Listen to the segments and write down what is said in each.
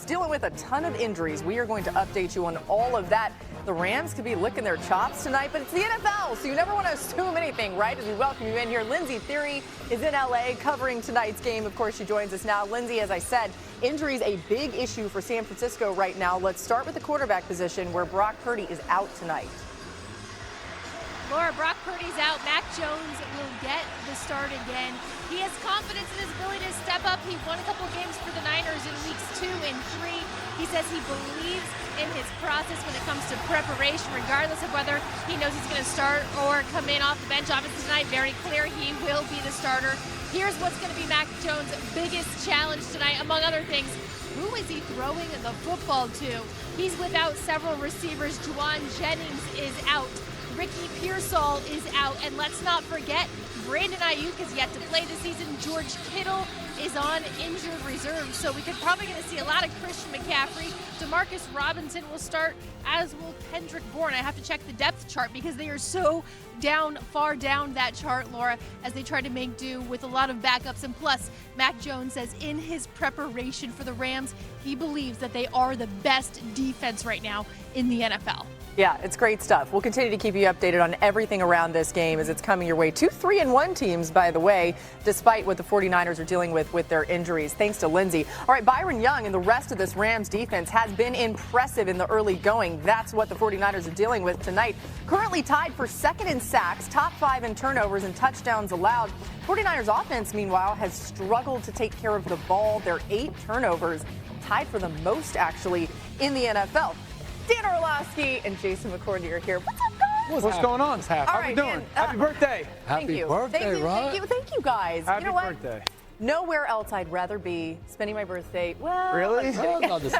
Dealing with a ton of injuries. We are going to update you on all of that. The Rams could be licking their chops tonight, but it's the NFL, so you never want to assume anything, right? As we welcome you in here, Lindsay Theory is in L.A. covering tonight's game. Of course, she joins us now. Lindsay, as I said, injuries a big issue for San Francisco right now. Let's start with the quarterback position, where Brock Purdy is out tonight. Laura, Brock Purdy's out. Mac Jones will get the start again. He has confidence in his ability to step up. He won a couple games for the Niners in weeks 2 and 3. He says he believes in his process when it comes to preparation, regardless of whether he knows he's going to start or come in off the bench. Obviously tonight, very clear he will be the starter. Here's what's going to be Mac Jones' biggest challenge tonight, among other things. Who is he throwing the football to? He's without several receivers. Juwan Jennings is out. Ricky Pearsall is out. And let's not forget, Brandon Ayuk is yet to play this season. George Kittle is on injured reserve. So we could probably going to see a lot of Christian McCaffrey. Demarcus Robinson will start, as will Kendrick Bourne. I have to check the depth chart because they are so far down that chart, Laura, as they try to make do with a lot of backups. And plus, Mac Jones says in his preparation for the Rams, he believes that they are the best defense right now in the NFL. Yeah, it's great stuff. We'll continue to keep you updated on everything around this game as it's coming your way. 2 3-1 teams, by the way, despite what the 49ers are dealing with their injuries. Thanks to Lindsay. All right, Byron Young and the rest of this Rams defense has been impressive in the early going. That's what the 49ers are dealing with tonight. Currently tied for second in sacks, top 5 in turnovers and touchdowns allowed. 49ers offense, meanwhile, has struggled to take care of the ball. Their 8 turnovers, tied for the most, actually, in the NFL. Dan Orlovsky and Jason McCourty are here. What's up, guys? What's going on? How are we doing? Happy birthday. Happy birthday, Rod. Thank you, guys. Happy you know what? birthday. Nowhere else I'd rather be spending my birthday. Well, really? No, but this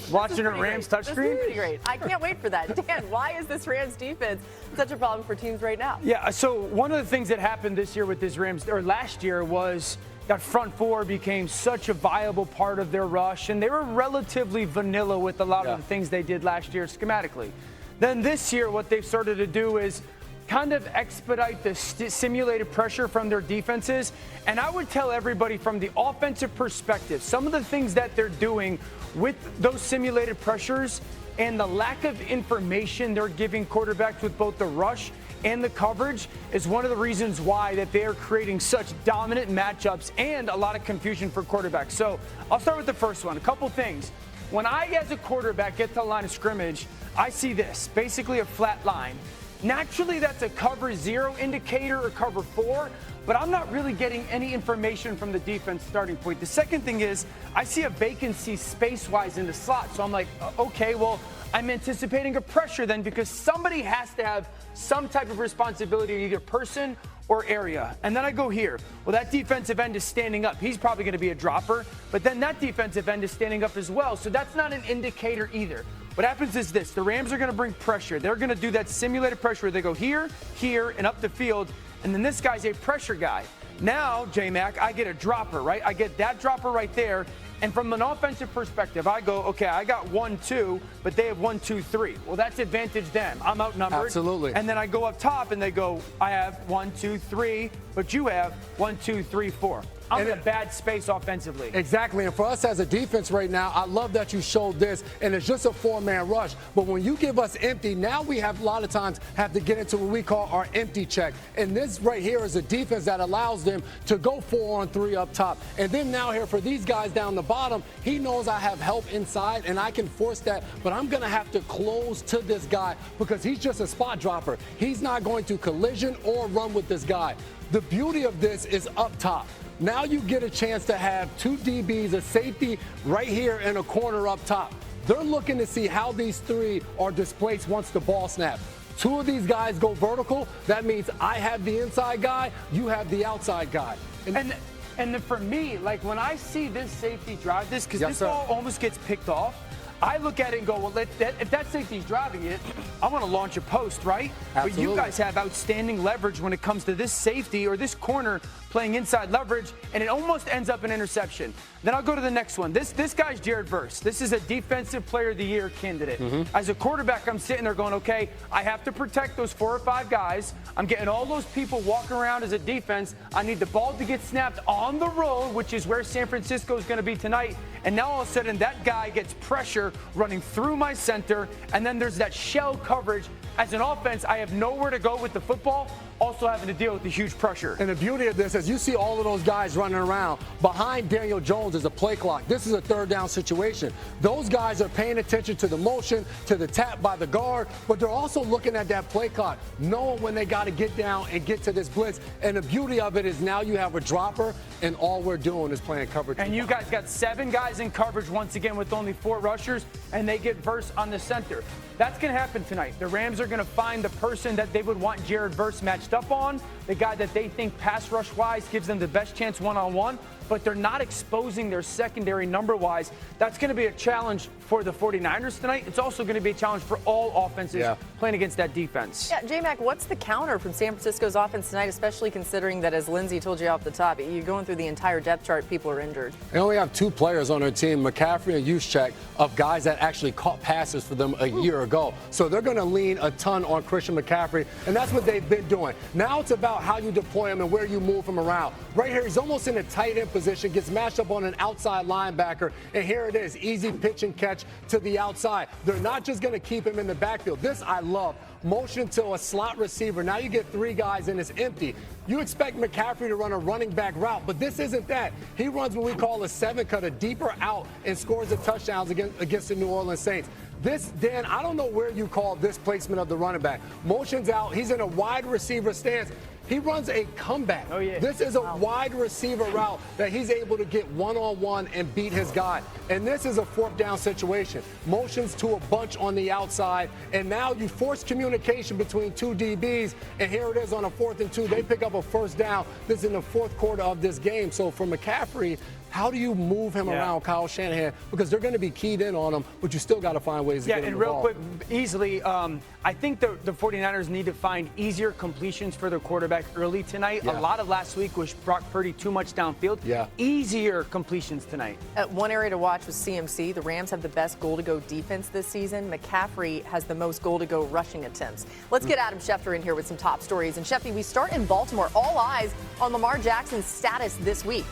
is watching a Rams touchscreen. This is pretty great. I can't wait for that. Dan, why is this Rams defense such a problem for teams right now? Yeah, so one of the things that happened this year with this Rams, or last year, was that front four became such a viable part of their rush, and they were relatively vanilla with a lot of the things they did last year schematically. Then this year, what they've started to do is kind of expedite the simulated pressure from their defenses. And I would tell everybody from the offensive perspective, some of the things that they're doing with those simulated pressures and the lack of information they're giving quarterbacks with both the rush and the coverage is one of the reasons why that they are creating such dominant matchups and a lot of confusion for quarterbacks. So I'll start with the first one. A couple things. When I, as a quarterback, get to the line of scrimmage, I see this, basically a flat line. Naturally, that's a cover 0 indicator or cover 4, but I'm not really getting any information from the defense starting point. The second thing is I see a vacancy space-wise in the slot. So I'm like, okay, well, I'm anticipating a pressure then because somebody has to have some type of responsibility, either person or area. And then I go here. Well, that defensive end is standing up. He's probably going to be a dropper, but then that defensive end is standing up as well. So that's not an indicator either. What happens is this. The Rams are going to bring pressure. They're going to do that simulated pressure where they go here, here, and up the field. And then this guy's a pressure guy. Now, J-Mac, I get a dropper, right? I get that dropper right there. And from an offensive perspective, I go, okay, I got 1, 2, but they have 1, 2, 3. Well, that's advantage them. I'm outnumbered. Absolutely. And then I go up top and they go, I have 1, 2, 3, but you have 1, 2, 3, 4. I'm in a bad space offensively. Exactly. And for us as a defense right now, I love that you showed this, and it's just a 4-man rush. But when you give us empty, now we have a lot of times have to get into what we call our empty check. And this right here is a defense that allows them to go 4-on-3 up top. And then now here for these guys down the bottom, he knows I have help inside, and I can force that. But I'm going to have to close to this guy because he's just a spot dropper. He's not going to collision or run with this guy. The beauty of this is up top. Now you get a chance to have 2 DBs, a safety right here and a corner up top. They're looking to see how these 3 are displaced once the ball snaps. 2 of these guys go vertical. That means I have the inside guy, you have the outside guy. And then for me, like when I see this safety drive this, because this ball almost gets picked off, I look at it and go, well, if that safety's driving it, I want to launch a post, right? Absolutely. But you guys have outstanding leverage when it comes to this safety or this corner playing inside leverage, and it almost ends up an interception. Then I'll go to the next one. This guy's Jared Verse. This is a Defensive Player of the Year candidate. As a quarterback, I'm sitting there going, okay, I have to protect those 4 or 5 guys. I'm getting all those people walking around as a defense. I need the ball to get snapped on the road, which is where San Francisco is going to be tonight. And now all of a sudden that guy gets pressure running through my center, and then there's that shell coverage. As an offense, I have nowhere to go with the football, also having to deal with the huge pressure. And the beauty of this is you see all of those guys running around. Behind Daniel Jones is a play clock. This is a third down situation. Those guys are paying attention to the motion, to the tap by the guard, but they're also looking at that play clock, knowing when they got to get down and get to this blitz. And the beauty of it is now you have a dropper, and all we're doing is playing coverage. And you guys got 7 guys in coverage once again with only 4 rushers, and they get Verse on the center. That's going to happen tonight. The Rams are going to find the person that they would want Jared Verse matched up on, the guy that they think pass rush-wise gives them the best chance one-on-one, but they're not exposing their secondary number-wise. That's going to be a challenge for the 49ers tonight. It's also going to be a challenge for all offenses playing against that defense. Yeah, J-Mac, what's the counter from San Francisco's offense tonight, especially considering that, as Lindsay told you off the top, you're going through the entire depth chart, people are injured. They only have 2 players on their team, McCaffrey and Juszczyk, of guys that actually caught passes for them a year ago. So they're going to lean a ton on Christian McCaffrey, and that's what they've been doing. Now it's about how you deploy him and where you move him around. Right here, he's almost in a tight end position, gets matched up on an outside linebacker, and here it is, easy pitch and catch to the outside. They're not just going to keep him in the backfield. This I love. Motion to a slot receiver. Now you get 3 guys and it's empty. You expect McCaffrey to run a running back route, but this isn't that. He runs what we call a 7-cut, a deeper out, and scores the touchdowns against the New Orleans Saints. This, Dan, I don't know where you call this placement of the running back. Motion's out. He's in a wide receiver stance. He runs a comeback. Oh, yeah. This is a wide receiver route that he's able to get one-on-one and beat his guy. And this is a 4th down situation. Motions to a bunch on the outside, and now you force communication between 2 DBs, and here it is on a 4th and 2. They pick up a 1st down. This is in the 4th quarter of this game. So for McCaffrey, how do you move him around Kyle Shanahan? Because they're going to be keyed in on him, but you still got to find ways to get him the ball. Yeah, and real quick, easily, I think the 49ers need to find easier completions for their quarterback early tonight. A lot of last week was Brock Purdy too much downfield. Easier completions tonight. One area to watch was CMC. The Rams have the best goal-to-go defense this season. McCaffrey has the most goal-to-go rushing attempts. Let's get Adam Schefter in here with some top stories. And Shefty, we start in Baltimore. All eyes on Lamar Jackson's status this week.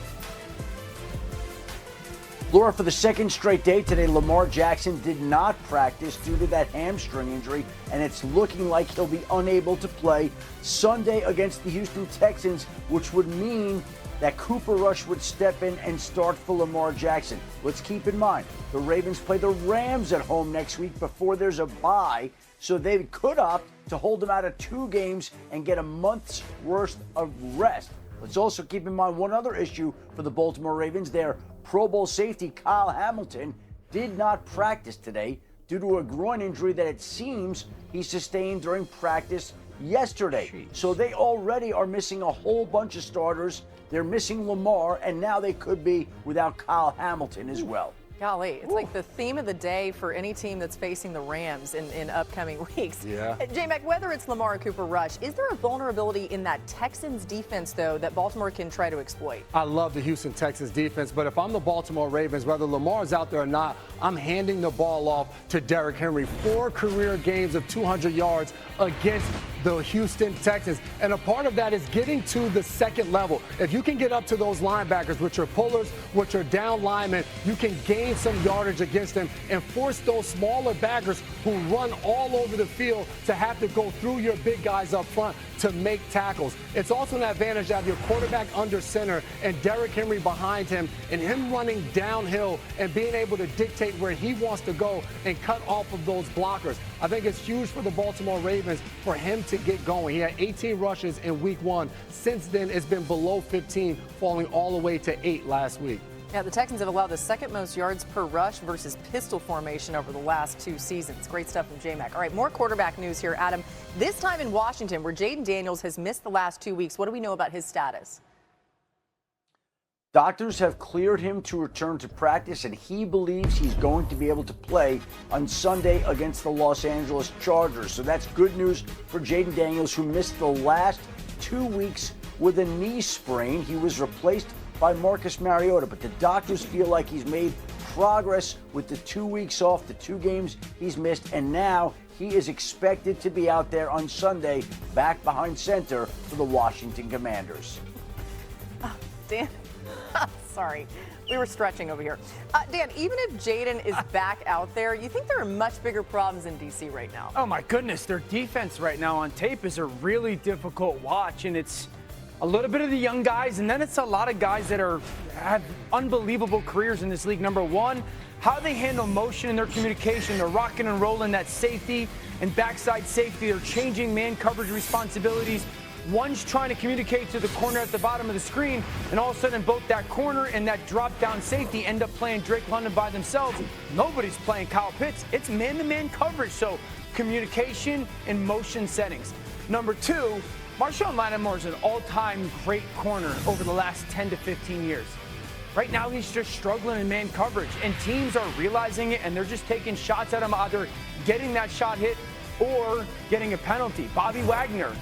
Laura, for the 2nd straight day today, Lamar Jackson did not practice due to that hamstring injury, and it's looking like he'll be unable to play Sunday against the Houston Texans, which would mean that Cooper Rush would step in and start for Lamar Jackson. Let's keep in mind, the Ravens play the Rams at home next week before there's a bye, so they could opt to hold him out of 2 games and get a month's worth of rest. Let's also keep in mind one other issue for the Baltimore Ravens. Their Pro Bowl safety Kyle Hamilton did not practice today due to a groin injury that it seems he sustained during practice yesterday. So they already are missing a whole bunch of starters. They're missing Lamar, and now they could be without Kyle Hamilton as well. Golly, it's like the theme of the day for any team that's facing the Rams in upcoming weeks. J-Mac, whether it's Lamar or Cooper Rush, is there a vulnerability in that Texans defense, though, that Baltimore can try to exploit? I love the Houston Texans defense, but if I'm the Baltimore Ravens, whether Lamar's out there or not, I'm handing the ball off to Derrick Henry. 4 career games of 200 yards against the Houston Texans. And a part of that is getting to the 2nd level. If you can get up to those linebackers, which are pullers, which are down linemen, you can gain some yardage against them and force those smaller backers who run all over the field to have to go through your big guys up front to make tackles. It's also an advantage to have your quarterback under center and Derrick Henry behind him, and him running downhill and being able to dictate where he wants to go and cut off of those blockers. I think it's huge for the Baltimore Ravens for him to get going. He had 18 rushes in week 1. Since then, it's been below 15, falling all the way to 8 last week. Yeah, the Texans have allowed the 2nd most yards per rush versus pistol formation over the last 2 seasons. Great stuff from J-Mac. All right, more quarterback news here, Adam. This time in Washington, where Jayden Daniels has missed the last 2 weeks. What do we know about his status? Doctors have cleared him to return to practice, and he believes he's going to be able to play on Sunday against the Los Angeles Chargers. So that's good news for Jayden Daniels, who missed the last 2 weeks with a knee sprain. He was replaced by Marcus Mariota, but the doctors feel like he's made progress with the 2 weeks off, the 2 games he's missed, and now he is expected to be out there on Sunday, back behind center for the Washington Commanders. Oh, Dan, sorry. We were stretching over here. Dan, even if Jayden is back out there, you think there are much bigger problems in D.C. right now? Oh, my goodness. Their defense right now on tape is a really difficult watch, and it's a little bit of the young guys, and then it's a lot of guys that have unbelievable careers in this league. Number one, how they handle motion in their communication. They're rocking and rolling that safety and backside safety. They're changing man coverage responsibilities. One's trying to communicate to the corner at the bottom of the screen, and all of a sudden both that corner and that drop-down safety end up playing Drake London by themselves. Nobody's playing Kyle Pitts. It's man-to-man coverage, so communication and motion settings. Number two, Marshawn Lattimore is an all-time great corner over the last 10 to 15 years. Right now, he's just struggling in man coverage, and teams are realizing it, and they're just taking shots at him, either getting that shot hit or getting a penalty. Bobby Wagner,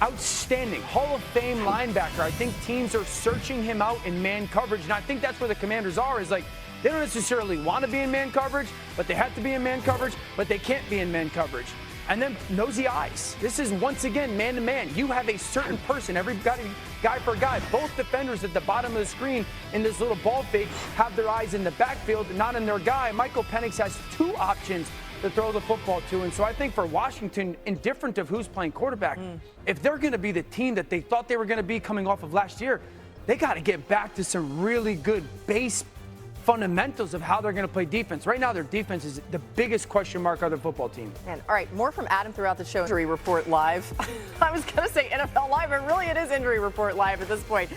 outstanding Hall of Fame linebacker. I think teams are searching him out in man coverage, and I think that's where the Commanders are, is like, they don't necessarily want to be in man coverage, but they have to be in man coverage, but they can't be in man coverage. And then nosy eyes. This is, once again, man-to-man. You have a certain person, everybody, guy for guy. Both defenders at the bottom of the screen in this little ball fake have their eyes in the backfield, not in their guy. Michael Penix has 2 options to throw the football to. And so I think for Washington, indifferent of who's playing quarterback, if they're going to be the team that they thought they were going to be coming off of last year, they got to get back to some really good base fundamentals of how they're going to play defense. Right now, their defense is the biggest question mark of their football team. And all right, more from Adam throughout the show. Injury Report Live. I was going to say NFL Live, but really it is Injury Report Live at this point.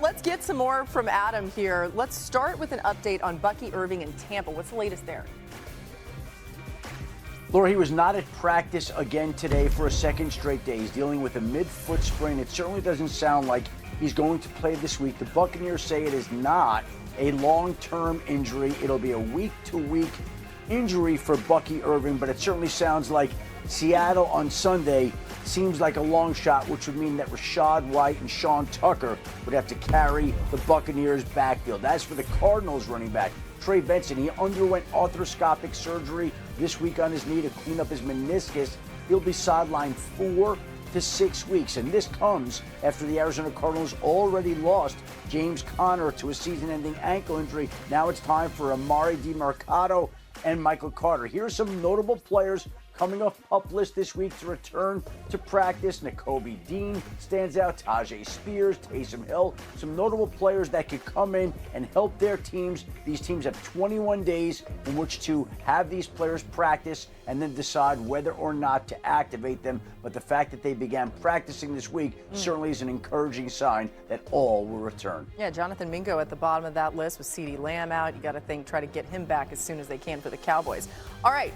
Let's get some more from Adam here. Let's start with an update on Bucky Irving in Tampa. What's the latest there? Laura, he was not at practice again today for a second straight day. He's dealing with a mid-foot sprain. It certainly doesn't sound like he's going to play this week. The Buccaneers say it is not a long-term injury. It'll be a week-to-week injury for Bucky Irving, but it certainly sounds like Seattle on Sunday seems like a long shot, which would mean that Rachaad White and Sean Tucker would have to carry the Buccaneers' backfield. As for the Cardinals running back, Trey Benson, he underwent arthroscopic surgery this week on his knee to clean up his meniscus. He'll be sidelined 4 to 6 weeks, and this comes after the Arizona Cardinals already lost James Conner to a season-ending ankle injury. Now it's time for Amari DiMercato and Michael Carter. Here are some notable players coming off PUP list this week to return to practice. Nakobe Dean stands out, Tajay Spears, Taysom Hill, some notable players that could come in and help their teams. These teams have 21 days in which to have these players practice and then decide whether or not to activate them. But the fact that they began practicing this week certainly is an encouraging sign that all will return. Yeah, Jonathan Mingo at the bottom of that list with CeeDee Lamb out. You got to try to get him back as soon as they can for the Cowboys. All right.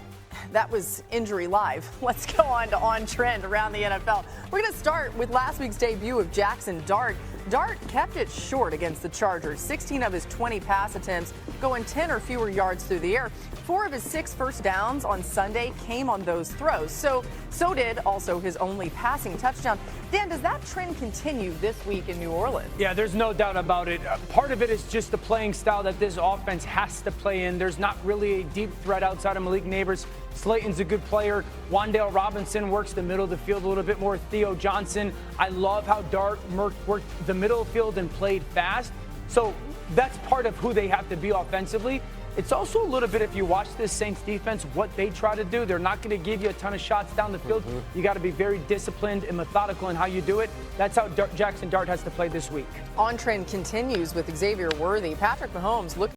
That was Injury Live. Let's go on to On Trend around the NFL. We're going to start with last week's debut of Jackson Dart. Dart kept it short against the Chargers. 16 of his 20 pass attempts going 10 or fewer yards through the air. 4 of his 6 first downs on Sunday came on those throws. So did also his only passing touchdown. Dan, does that trend continue this week in New Orleans? Yeah, there's no doubt about it. Part of it is just the playing style that this offense has to play in. There's not really a deep threat outside of Malik Neighbors. Slayton's a good player. Wan'Dale Robinson works the middle of the field a little bit more. Theo Johnson. I love how Dart worked the middle of the field and played fast. So that's part of who they have to be offensively. It's also a little bit, if you watch this Saints defense, what they try to do. They're not going to give you a ton of shots down the field. You got to be very disciplined and methodical in how you do it. That's how Jackson Dart has to play this week. On Trend continues with Xavier Worthy. Patrick Mahomes looking